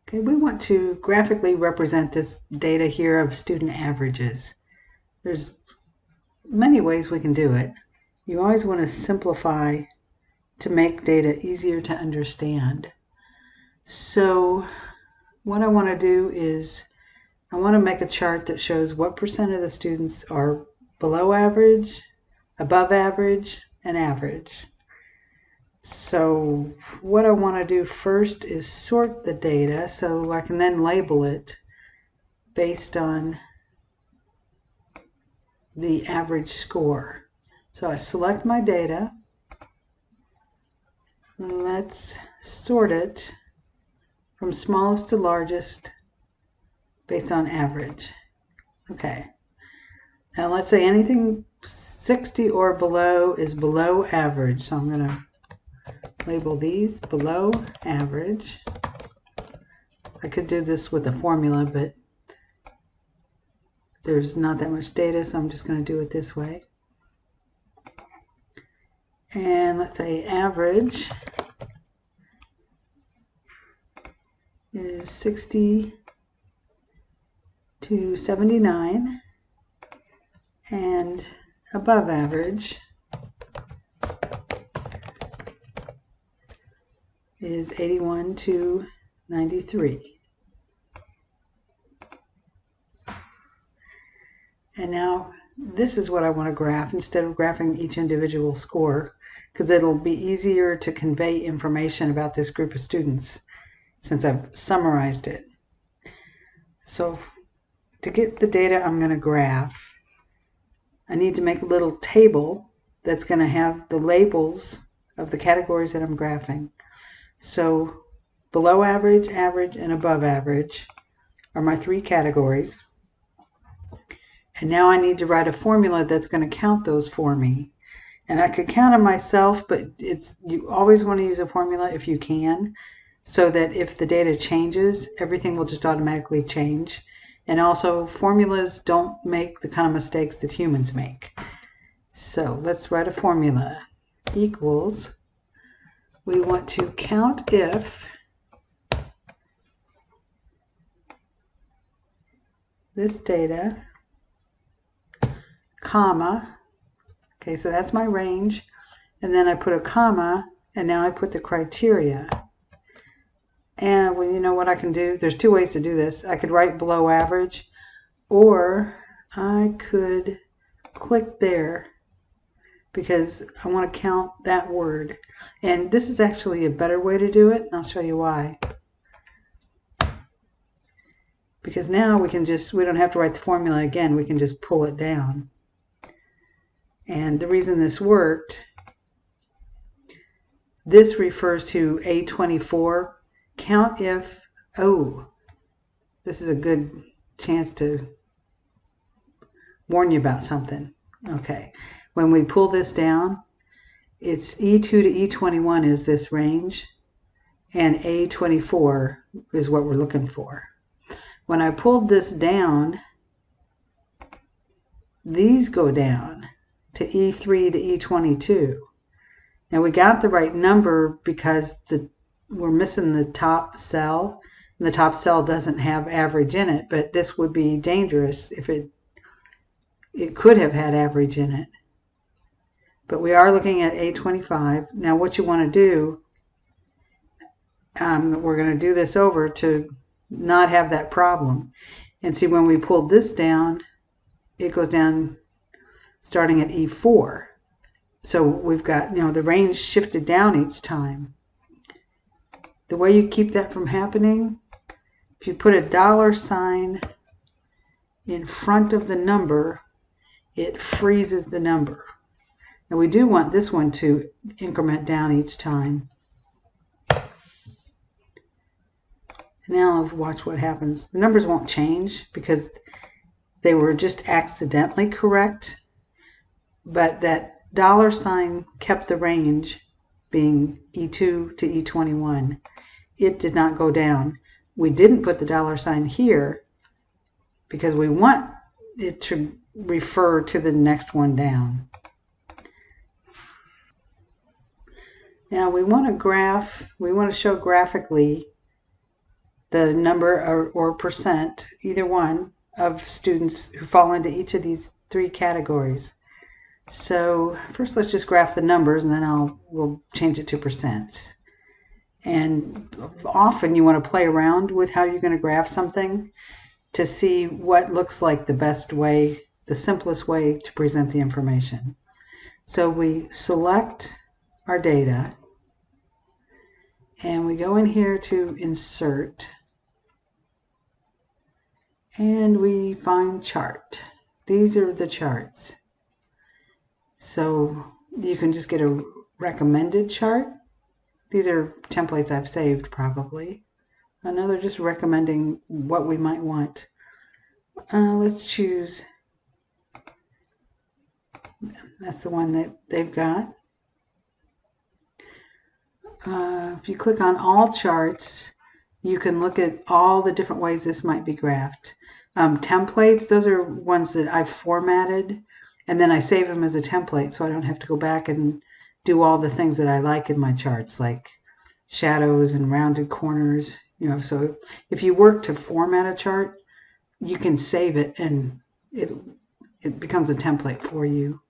Okay, we want to graphically represent this data here of student averages. There's many ways we can do it. You always want to simplify to make data easier to understand. So what I want to do is I want to make a chart that shows what percent of the students are below average, above average, and average. So what I want to do first is sort the data so I can then label it based on the average score. So I select my data. And let's sort it from smallest to largest based on average. Okay. Now let's say anything 60 or below is below average. So I'm going to label these below average. I could do this with a formula, but there's not that much data, so I'm just going to do it this way. And let's say average is 60 to 79, and above average is 81 to 93. And now this is what I want to graph instead of graphing each individual score, because it'll be easier to convey information about this group of students since I've summarized it. So to get the data I'm going to graph, I need to make a little table that's going to have the labels of the categories that I'm graphing. So below average, average, and above average are my three categories. And now I need to write a formula that's going to count those for me. And I could count them myself, but you always want to use a formula if you can, so that if the data changes, everything will just automatically change. And also, formulas don't make the kind of mistakes that humans make. So let's write a formula. Equals, we want to count if this data, comma, okay, so that's my range, and then I put a comma, and now I put the criteria. And well, you know what I can do? There's two ways to do this. I could write below average, or I could click there because I want to count that word. And this is actually a better way to do it, and I'll show you why. Because now we don't have to write the formula again, we can just pull it down. And the reason this worked, this refers to A24, count if, oh, this is a good chance to warn you about something. Okay, when we pull this down, it's E2 to E21 is this range, and A24 is what we're looking for. When I pulled this down, these go down to E3 to E22. Now we got the right number because we're missing the top cell, and the top cell doesn't have average in it, but this would be dangerous if it could have had average in it. But we are looking at A25. Now what you want to do, we're going to do this over to not have that problem. And see, when we pulled this down, it goes down starting at E4. So we've got, the range shifted down each time. The way you keep that from happening, if you put a $sign in front of the number, it freezes the number. And we do want this one to increment down each time. Now watch what happens. The numbers won't change because they were just accidentally correct, but that $sign kept the range being E2 to E21. It did not go down. We didn't put the $sign here because we want it to refer to the next one down. Now we want to show graphically the number or percent, either one, of students who fall into each of these three categories. So first let's just graph the numbers, and then we'll change it to percents. And often you want to play around with how you're going to graph something to see what looks like the best way, the simplest way to present the information. So we select our data, and we go in here to insert, and we find chart. These are the charts. So you can just get a recommended chart. These are templates I've saved probably. Another just recommending what we might want. Let's choose, that's the one that they've got. If you click on all charts, you can look at all the different ways this might be graphed. Templates, those are ones that I've formatted, and then I save them as a template so I don't have to go back and do all the things that I like in my charts, like shadows and rounded corners. So if you work to format a chart, you can save it and it becomes a template for you.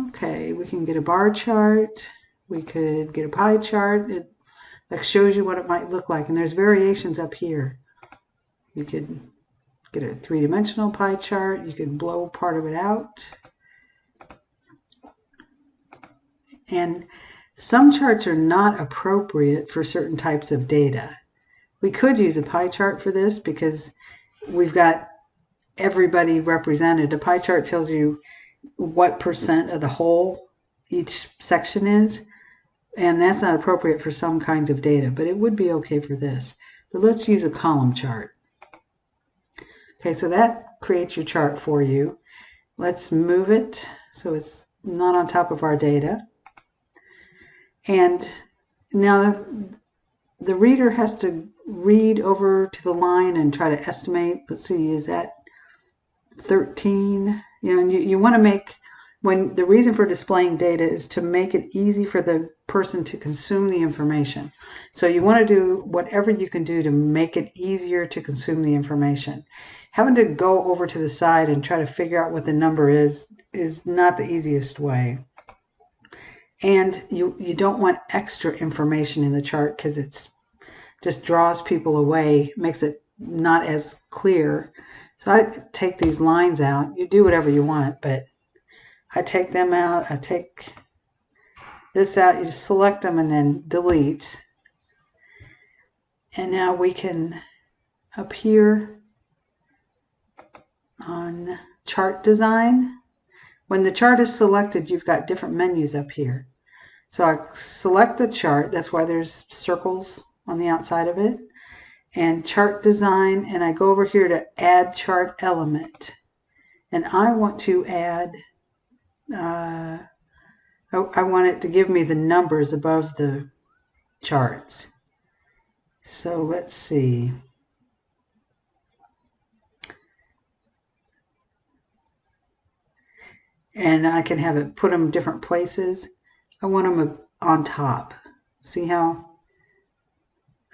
Okay, we can get a bar chart. We could get a pie chart. It shows you what it might look like, and there's variations up here. You could get a three-dimensional pie chart. You could blow part of it out. And some charts are not appropriate for certain types of data. We could use a pie chart for this because we've got everybody represented. A pie chart tells you what percent of the whole each section is, and that's not appropriate for some kinds of data, but it would be okay for this. But let's use a column chart. Okay, so that creates your chart for you. Let's move it so it's not on top of our data. And now the reader has to read over to the line and try to estimate. Let's see, is that 13? And you want to make, when the reason for displaying data is to make it easy for the person to consume the information. So you want to do whatever you can do to make it easier to consume the information. Having to go over to the side and try to figure out what the number is not the easiest way. And you don't want extra information in the chart because it just draws people away, makes it not as clear. So I take these lines out. You do whatever you want, but I take them out. I take this out. You just select them and then delete. And now we can, up here on chart design, when the chart is selected, you've got different menus up here. So I select the chart. That's why there's circles on the outside of it. And chart design, and I go over here to add chart element. And I want to add, I want it to give me the numbers above the charts. So let's see. And I can have it put them different places. I want them on top. See how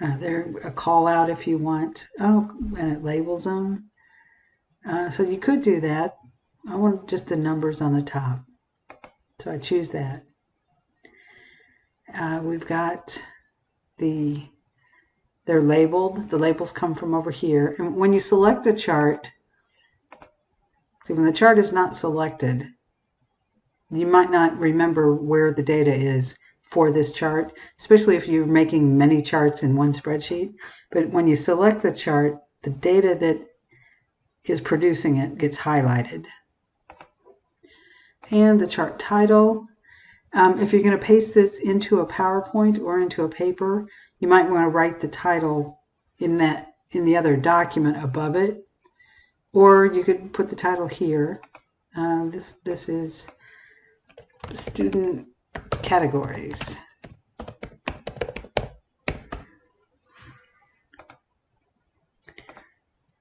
they're a call out if you want. Oh, and it labels them. So you could do that. I want just the numbers on the top. So I choose that. We've got they're labeled. The labels come from over here. And when you select a chart, see, when the chart is not selected, you might not remember where the data is for this chart, especially if you're making many charts in one spreadsheet. But when you select the chart, the data that is producing it gets highlighted. And the chart title. If you're going to paste this into a PowerPoint or into a paper, you might want to write the title in the other document above it, or you could put the title here. This is student categories.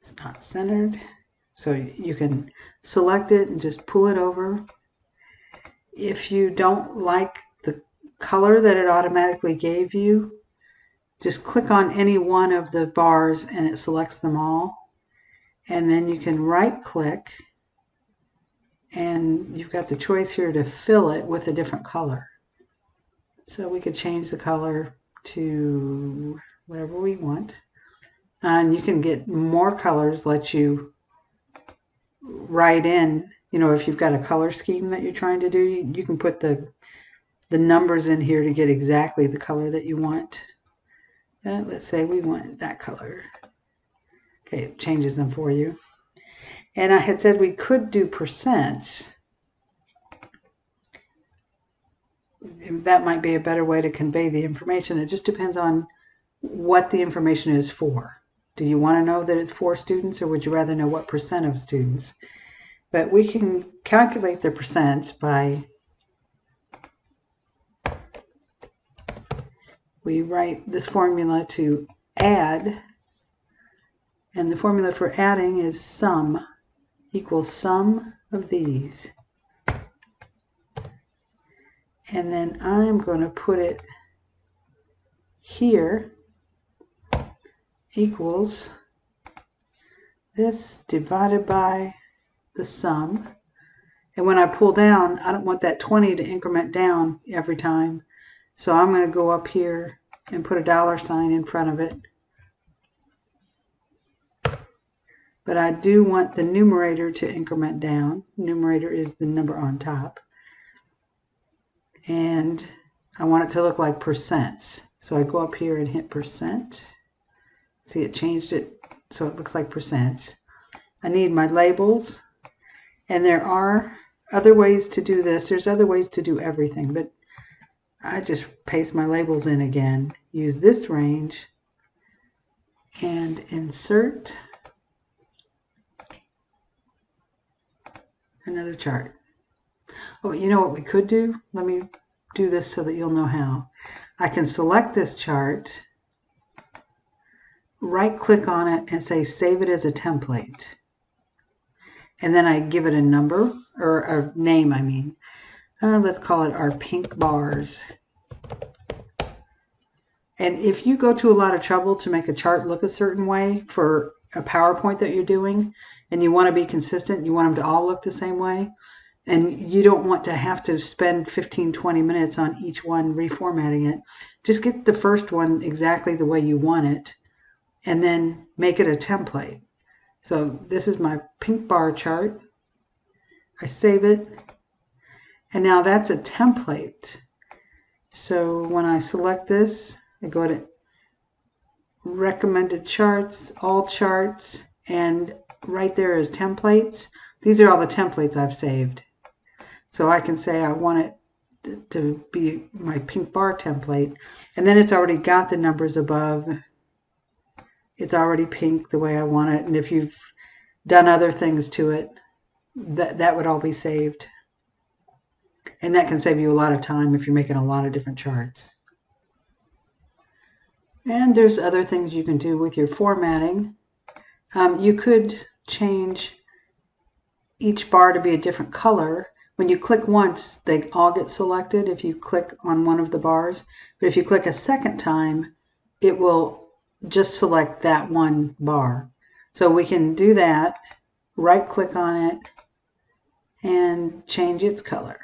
It's not centered, so you can select it and just pull it over. If you don't like the color that it automatically gave you, just click on any one of the bars and it selects them all. And then you can right click and you've got the choice here to fill it with a different color. So we could change the color to whatever we want. And you can get more colors, let you write in, you know, if you've got a color scheme that you're trying to do, you can put the numbers in here to get exactly the color that you want. Let's say we want that color. Okay, it changes them for you. And I had said we could do percents. That might be a better way to convey the information. It just depends on what the information is for. Do you want to know that it's for students, or would you rather know what percent of students? But we can calculate the percents by, we write this formula to add, and the formula for adding is sum equals sum of these. And then I'm going to put it here equals this divided by the sum. And when I pull down, I don't want that 20 to increment down every time. So I'm going to go up here and put a $sign in front of it. But I do want the numerator to increment down. Numerator is the number on top. And I want it to look like percents. So I go up here and hit percent. See, it changed it so it looks like percents. I need my labels. And there are other ways to do this. There's other ways to do everything, but I just paste my labels in again. Use this range and insert another chart. Oh, you know what we could do? Let me do this so that you'll know how. I can select this chart, right click on it and say save it as a template. And then I give it a number, or a name, I mean. Let's call it our pink bars. And if you go to a lot of trouble to make a chart look a certain way for a PowerPoint that you're doing, and you want to be consistent, you want them to all look the same way, and you don't want to have to spend 15-20 minutes on each one reformatting it, just get the first one exactly the way you want it, and then make it a template. So this is my pink bar chart. I save it, and now that's a template. So when I select this, I go to recommended charts, all charts, and right there is templates. These are all the templates I've saved. So I can say I want it to be my pink bar template, and then it's already got the numbers above. It's already pink the way I want it, and if you've done other things to it, that would all be saved. And that can save you a lot of time if you're making a lot of different charts. And there's other things you can do with your formatting. You could change each bar to be a different color. When you click once, they all get selected if you click on one of the bars. But if you click a second time, it will just select that one bar. So we can do that, right click on it, and change its color.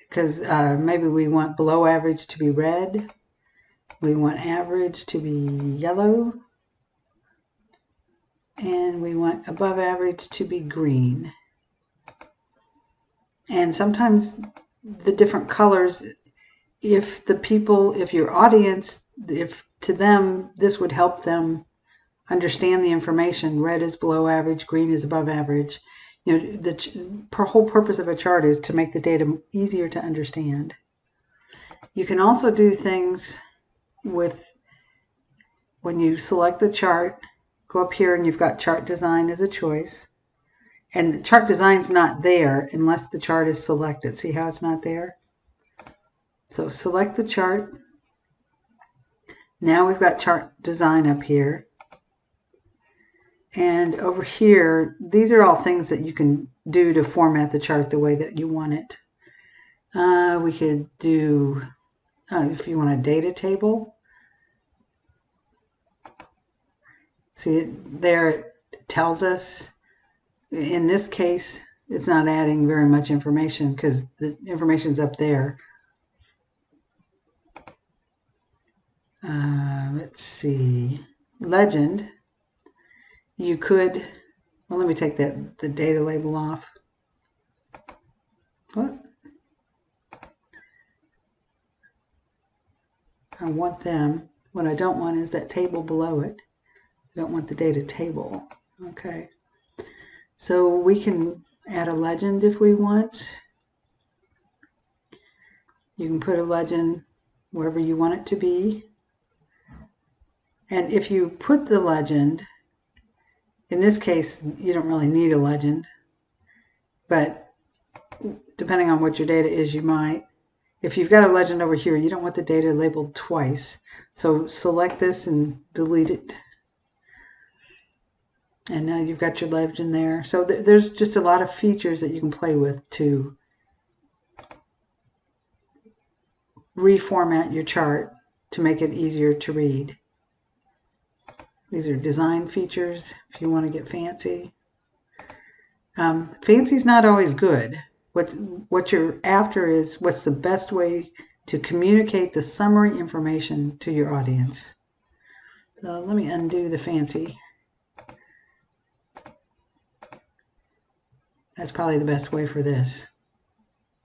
Because maybe we want below average to be red. We want average to be yellow. And we want above average to be green. And sometimes the different colors, if your audience, if to them this would help them understand the information, red is below average, green is above average. You know, the whole purpose of a chart is to make the data easier to understand. You can also do things with, when you select the chart, go up here and you've got chart design as a choice. And the chart design's not there unless the chart is selected. See how it's not there? So select the chart. Now we've got chart design up here. And over here, these are all things that you can do to format the chart the way that you want it. We could do if you want a data table, see it there, it tells us. In this case, it's not adding very much information because the information's up there. Let's see, legend. You could, well, let me take the data label off. What? I want them. What I don't want is that table below it. I don't want the data table. Okay. So we can add a legend if we want. You can put a legend wherever you want it to be. And if you put the legend, in this case, you don't really need a legend, but depending on what your data is, you might. If you've got a legend over here, you don't want the data labeled twice. So select this and delete it. And now you've got your legend there. So there's just a lot of features that you can play with to reformat your chart to make it easier to read. These are design features if you want to get fancy. Fancy's not always good. What you're after is what's the best way to communicate the summary information to your audience. So let me undo the fancy. That's probably the best way for this.